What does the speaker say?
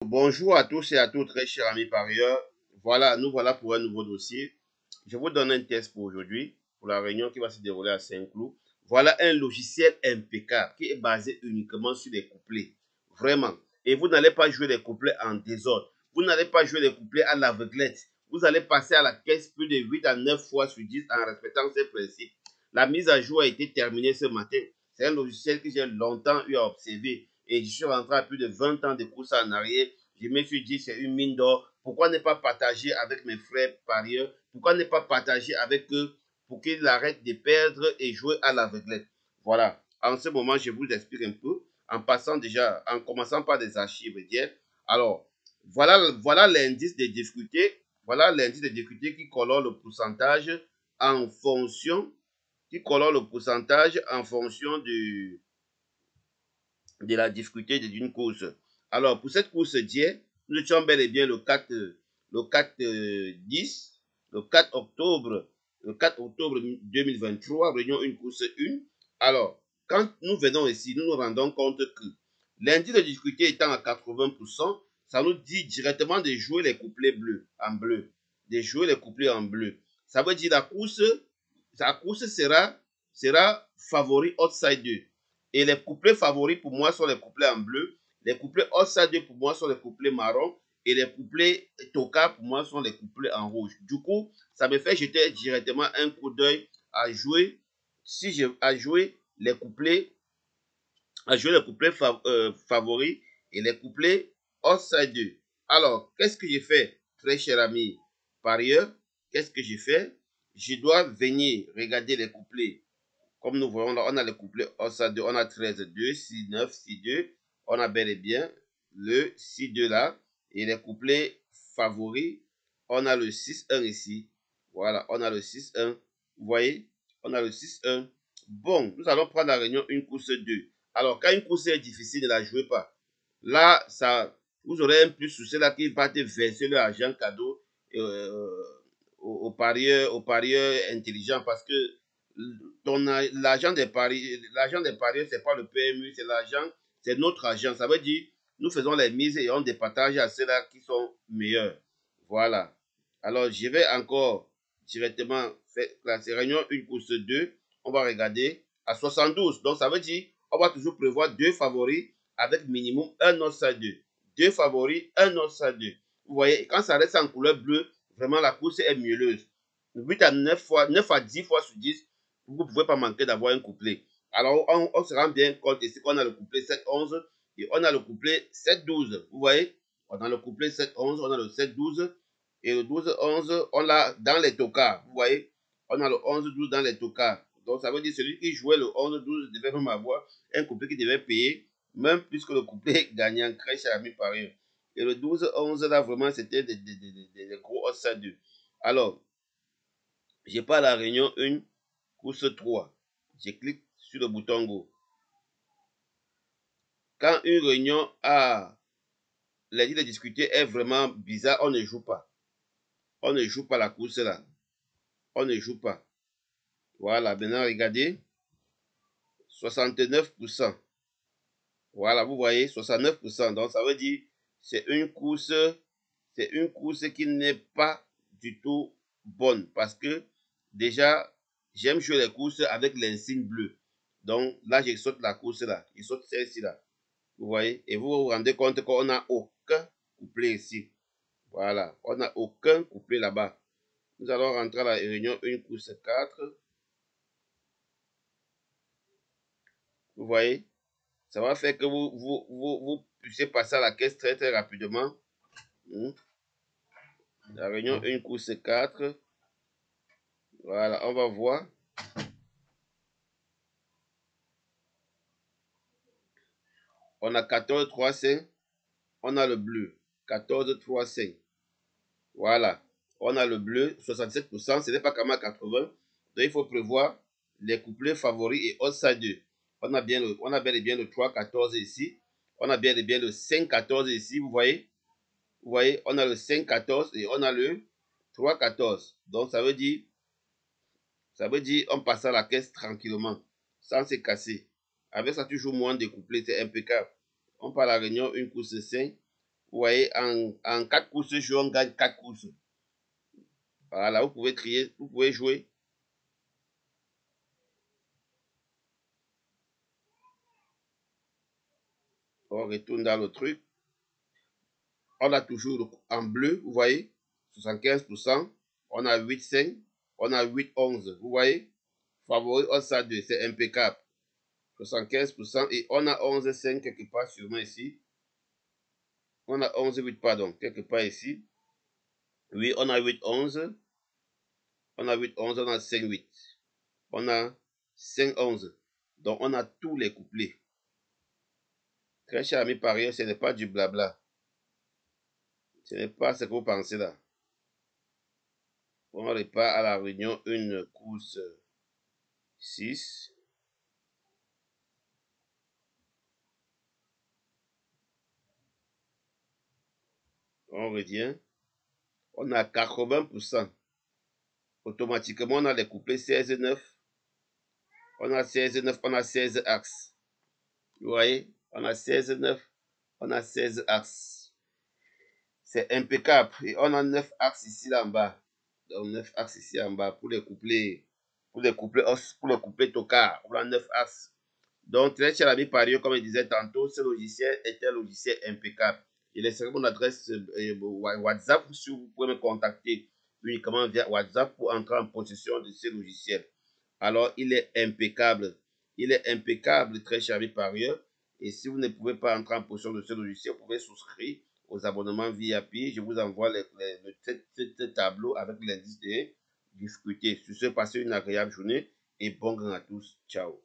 Bonjour à tous et à toutes, très chers amis parieurs. Nous voilà pour un nouveau dossier. Je vous donne un test pour aujourd'hui, pour la réunion qui va se dérouler à Saint-Cloud. Voilà un logiciel impeccable qui est basé uniquement sur les couplets. Vraiment. Et vous n'allez pas jouer les couplets en désordre. Vous n'allez pas jouer les couplets à l'aveuglette. Vous allez passer à la caisse plus de 8 à 9 fois sur 10 en respectant ces principes. La mise à jour a été terminée ce matin. C'est un logiciel que j'ai longtemps eu à observer. Et je suis rentré à plus de 20 ans de course en arrière. Je me suis dit, c'est une mine d'or. Pourquoi ne pas partager avec mes frères parieurs? Pourquoi ne pas partager avec eux pour qu'ils arrêtent de perdre et jouer à l'aveuglette? Voilà. En ce moment, je vous explique un peu en commençant par des archives d'hier. Alors, voilà l'indice des difficultés. Voilà l'indice des difficultés qui colore le pourcentage en fonction, de la difficulté d'une course. Alors, pour cette course d'hier, nous étions bel et bien le 4 octobre, 2023, réunion une course 1. Alors, quand nous venons ici, nous nous rendons compte que l'indice de difficulté étant à 80%, ça nous dit directement de jouer les couplets bleus, en bleu. De jouer les couplets en bleu. Ça veut dire la course sera favori outside 2. Et les couplets favoris pour moi sont les couplets en bleu. Les couplets outside pour moi sont les couplets marron. Et les couplets toka pour moi sont les couplets en rouge. Du coup, ça me fait jeter directement un coup d'œil à jouer. À jouer les couplets favoris et les couplets outside 2. Alors, qu'est-ce que j'ai fait, très cher ami parieur? Qu'est-ce que j'ai fait? Je dois venir regarder les couplets. Comme nous voyons là, on a le couplet outside 2, on a 13, 2, 6, 9, 6, 2. On a bel et bien le 6, 2 là. Et les couplets favoris, on a le 6, 1 ici. Voilà, on a le 6, 1. Vous voyez, on a le 6, 1. Bon, nous allons prendre la réunion une course 2. Alors, quand une course est difficile, ne la jouez pas. Là, vous aurez un plus sur ceux-là qui va te verser l'argent cadeau aux parieurs intelligents parce que l'argent des parieurs, c'est pas le PMU, c'est notre argent. Ça veut dire, nous faisons les mises et on départage à ceux-là qui sont meilleurs. Voilà. Alors, je vais encore directement faire la réunion une course 2. On va regarder à 72. Donc, ça veut dire, on va toujours prévoir deux favoris avec minimum un outside 2. Deux favoris, un outside 2. Vous voyez, quand ça reste en couleur bleue, vraiment la course est mielleuse. 8 à 9 fois, 9 à 10 fois sur 10, vous ne pouvez pas manquer d'avoir un couplet. Alors, on se rend bien compte ici qu'on a le couplet 7-11 et on a le couplet 7-12. Vous voyez, on a le couplet 7-11, on a le 7-12 et le 12-11, on l'a dans les tocards. Vous voyez, on a le 11-12 dans les tocards. Donc, ça veut dire celui qui jouait le 11-12 devait même avoir un couplet qui devait payer, même plus que le couplet gagnant, très cher ami parieur. Et le 12-11, là, vraiment, c'était des gros outside 2. Alors, je pars à la réunion 1, course 3. Je clique sur le bouton Go. Quand une réunion a l'idée de discuter est vraiment bizarre, on ne joue pas. On ne joue pas la course là. On ne joue pas. Voilà, maintenant regardez. 69%. Voilà, vous voyez, 69%. Donc ça veut dire c'est une course qui n'est pas du tout bonne parce que déjà j'aime jouer les courses avec l'insigne bleu. Donc là je saute la course là, je saute celle-ci là. Vous voyez, et vous vous rendez compte qu'on n'a aucun couplet ici. Voilà, on n'a aucun couplet là-bas. Nous allons rentrer à la réunion une course 4. Vous voyez, ça va faire que vous puissiez passer à la caisse très très rapidement. La réunion une course 4. Voilà, on va voir. On a 14, 3, 5. On a le bleu. 14, 3, 5. Voilà. On a le bleu, 67%. Ce n'est pas comme à 80. Donc, il faut prévoir les couplets favoris et outside 2. On a bel et bien le 3, 14 ici. On a bel et bien le 5, 14 ici. Vous voyez? Vous voyez? On a le 5, 14 et on a le 3, 14. Donc, ça veut dire, on passe à la caisse tranquillement, sans se casser. Avec ça, toujours moins de couplets, c'est impeccable. On part à la réunion, une course 5. Vous voyez, en 4 courses jeu, on gagne 4 courses. Voilà, vous pouvez trier, vous pouvez jouer. On retourne dans le truc. On a toujours en bleu, vous voyez, 75%. On a 8,5. On a 8,11. Vous voyez, favori, on a 2, c'est impeccable. 75%. Et on a 11,5 quelque part sûrement ici. On a 11,8, pardon, quelque part ici. Oui, on a 8,11. On a 8,11, on a 5,8. On a 5,11. Donc, on a tous les couplets. Très cher ami parieur, ce n'est pas du blabla. Ce n'est pas ce que vous pensez là. On repart à la réunion, une course 6. On revient. On a 80%. Automatiquement, on a les couplets 16,9. On a 16,9, on a 16 axes. Vous voyez, on a 16,9, on a 16 axes. C'est impeccable. Et on a 9 axes ici là en bas. Donc 9 axes ici en bas pour les couplets. Pour les couplets tocard. On a 9 axes. Donc, très cher ami parieur, comme je disais tantôt, ce logiciel est un logiciel impeccable. Il laisserai mon adresse WhatsApp si vous pouvez me contacter uniquement via WhatsApp pour entrer en possession de ce logiciel. Alors, il est impeccable. Il est impeccable, très cher ami parieur. Et si vous ne pouvez pas entrer en possession de ce logiciel, vous pouvez souscrire aux abonnements VIP. Je vous envoie ce tableau avec l'indice de difficulté. Sur ce, passez une agréable journée et bon gain à tous. Ciao.